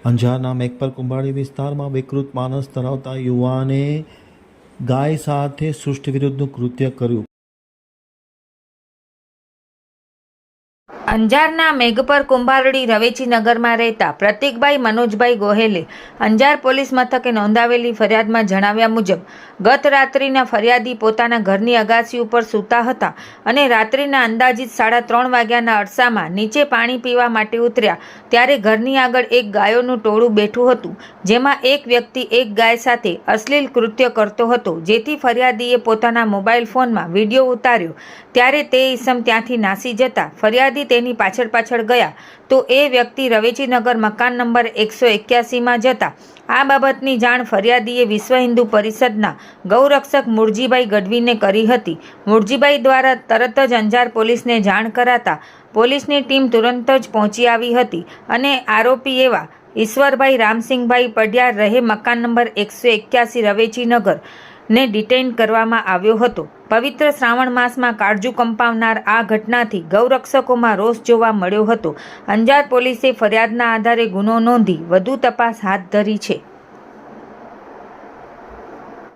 અંજારના મેઘપર કુંભાળી વિસ્તારમાં વિકૃત માનસ ધરાવતા યુવાને ગાય સાથે સૃષ્ટિ વિરુદ્ધનું કૃત્ય કર્યું। અંજારના મેઘપર કુંભારડી રવેચીનગરમાં રહેતા પ્રતિકભાઈ મનોજભાઈ ગોહેલે અંજાર પોલીસ મથકે નોંધાવેલી ફરિયાદમાં જણાવ્યા મુજબ ગત રાત્રિના ફરિયાદી પોતાના ઘરની અગાસી ઉપર સૂતા હતા અને રાત્રિના અંદાજિત 3:30 વાગ્યાના અરસામાં નીચે પાણી પીવા માટે ઉતર્યા ત્યારે ઘરની આગળ એક ગાયોનું ટોળું બેઠું હતું, જેમાં એક વ્યક્તિ એક ગાય સાથે અશ્લીલ કૃત્ય કરતો હતો, જેથી ફરિયાદીએ પોતાના મોબાઈલ ફોનમાં વિડીયો ઉતાર્યો ત્યારે તે ઈસમ ત્યાંથી નાસી જતા ફરિયાદી તેની પાછળ ગયા તો એ વ્યક્તિ રવેચીનગર મકાન નંબર 181માં જતા આ બાબતની જાણ ફરિયાદીએ વિશ્વ હિન્દુ પરિષદના ગૌરક્ષક મુરજીભાઈ ગઢવીને કરી હતી। મુરજીભાઈ દ્વારા તરત જ અંજાર પોલીસને જાણ કરાતા પોલીસની ટીમ તુરંત જ પહોંચી આવી હતી અને આરોપી એવા ઈશ્વરભાઈ રામસિંહભાઈ પડિયાર રહે મકાન નંબર 181 રવેચીનગર ને ડિટેઇન કરવામાં આવ્યો હતો। પવિત્ર શ્રાવણ માસમાં કાળજુ કંપાવનાર આ ઘટનાથી ગૌરક્ષકોમાં રોષ જોવા મળ્યો હતો। અંજાર પોલીસે ફરિયાદના આધારે ગુનો નોંધી વધુ તપાસ હાથ ધરી છે।